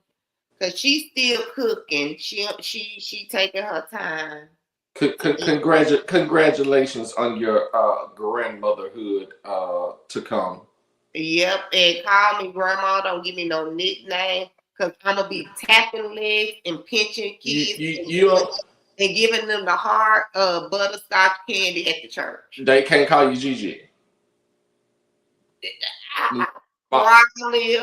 Cause she's still cooking. She taking her time. Congratulations on your grandmotherhood to come. Yep, and call me grandma. Don't give me no nickname. Cause I'm gonna be tapping legs and pinching kids and giving them the hard butterscotch candy at the church. They can't call you Gigi. I probably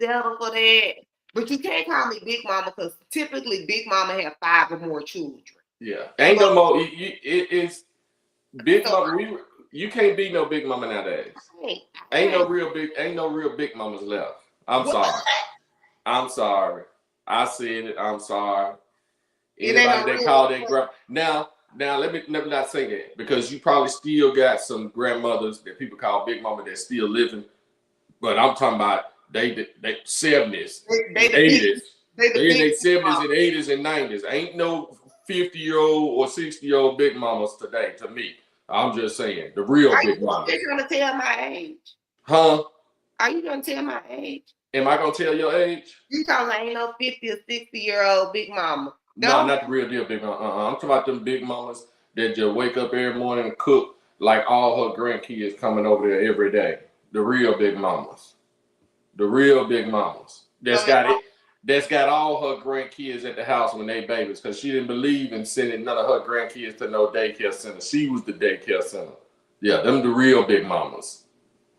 settle for that. But you can't call me Big Mama because typically Big Mama have 5 or more children. Yeah, ain't no more. It's Big Mama. You can't be no Big Mama nowadays. Ain't no real Big Mamas left. I'm sorry. I said it. I'm sorry. Anybody that call their grandma now let me not say that because you probably still got some grandmothers that people call Big Mama that still living, but I'm talking about they 70s, 80s. They in their 70s and 80s and 90s. Ain't no 50-year-old or 60-year-old Big Mamas today. To me, I'm just saying the real Big Mamas. Are you gonna tell my age? Huh? Are you gonna tell my age? Am I gonna tell your age? You talking ain't no 50 or 60-year-old big mama. No, not the real deal big mama. I'm talking about them big mamas that just wake up every morning and cook like all her grandkids coming over there every day. The real big mamas. The real big mamas. That's got it. That's got all her grandkids at the house when they babies, because she didn't believe in sending none of her grandkids to no daycare center. She was the daycare center. Yeah, them the real big mamas.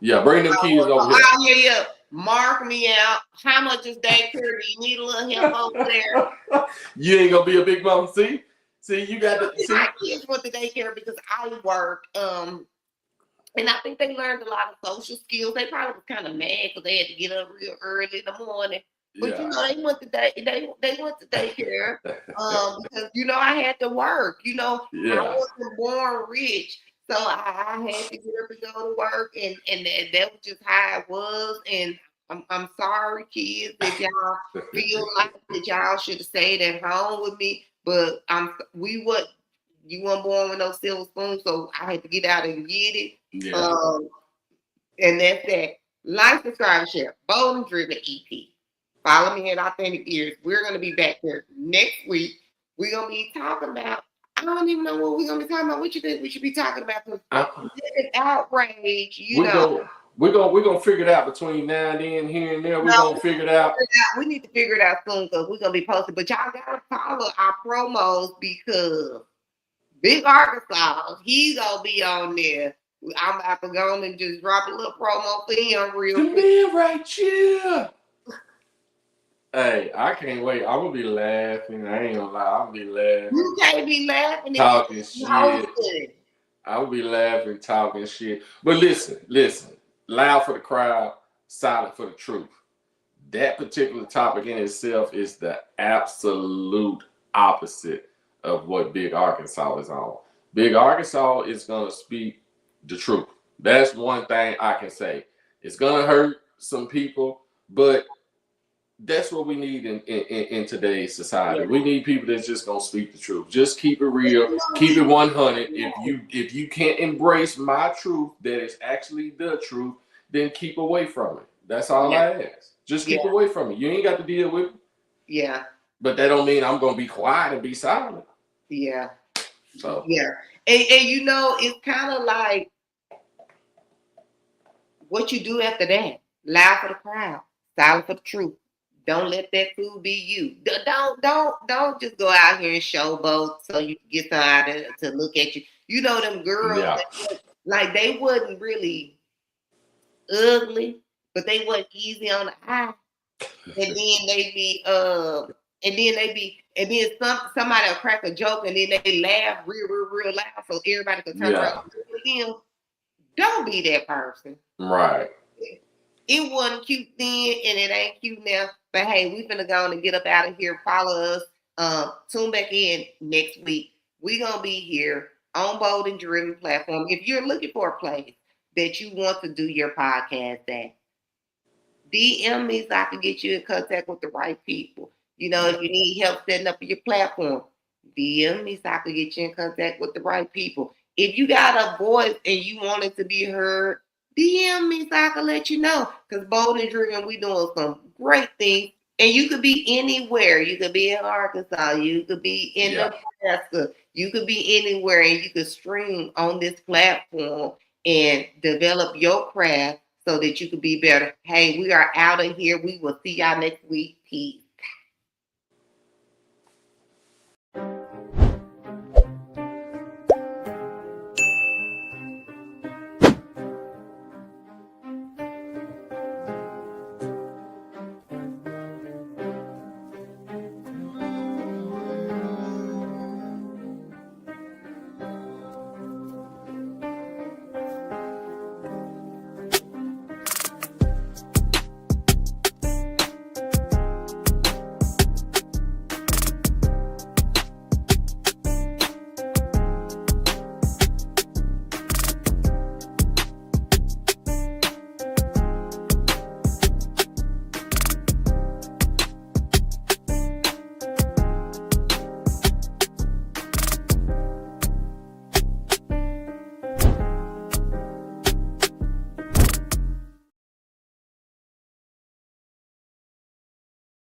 Yeah, bring them kids over here. Yeah. Mark me out. How much is daycare? Do you need a little help over there? You ain't gonna be a big mama. See, you got to see. My kids went to daycare because I work. And I think they learned a lot of social skills. They probably was kind of mad because they had to get up real early in the morning. But you know, they went to daycare because you know I had to work. You know, I wasn't born rich, so I had to get up and go to work, and that was just how it was. And I'm sorry, kids, if y'all feel like that y'all should have stayed at home with me. But you weren't born with no silver spoon, so I had to get out and get it. Yeah. And that's that. Like, subscribe, share. Bold and Driven EP. Follow me in Authentic Ears. We're going to be back here next week. We're going to be talking about, I don't even know what we're going to be talking about. What you think we should be talking about? Selective Outrage, you know. We're gonna figure it out between now and then, here and there. We're gonna figure it out. We need to figure it out soon because we're going to be posted. But y'all got to follow our promos because Big Arkansas, he's going to be on there. I'm about to go on and just drop a little promo for him real quick. The man right here. Hey, I can't wait. I'm going to be laughing. I ain't going to lie. I'm going to be laughing. You can't be laughing. Talking shit. I will be laughing, talking shit. But listen. Loud for the crowd, silent for the truth. That particular topic in itself is the absolute opposite of what Big Arkansas is on. Big Arkansas is going to speak the truth. That's one thing I can say. It's going to hurt some people, but that's what we need in today's society. We need people that's just going to speak the truth. Just keep it real. Keep it 100. If you can't embrace my truth that is actually the truth, then keep away from it. That's all I ask. Just keep away from it. You ain't got to deal with it. Yeah. But that don't mean I'm going to be quiet and be silent. Yeah. So. Yeah. And you know, it's kind of like what you do after that. Loud for the crowd, silent for the truth. Don't let that food be you. Don't just go out here and showboat so you can get somebody to look at you. You know them girls, like they wasn't really ugly, but they wasn't easy on the eye. And then somebody will crack a joke and then they laugh real loud so everybody can turn around and look at them. Don't be that person. Right. It wasn't cute then and it ain't cute now. But hey, we finna go on and get up out of here. Follow us. Tune back in next week. We're gonna be here on Bold and Driven platform. If you're looking for a place that you want to do your podcast at, DM me so I can get you in contact with the right people. You know, if you need help setting up your platform, DM me so I can get you in contact with the right people. If you got a voice and you want it to be heard, DM me so I can let you know. Because Bold and Driven, we doing some great things. And you could be anywhere. You could be in Arkansas. You could be in Nebraska. You could be anywhere. And you could stream on this platform and develop your craft so that you could be better. Hey, we are out of here. We will see y'all next week. Peace.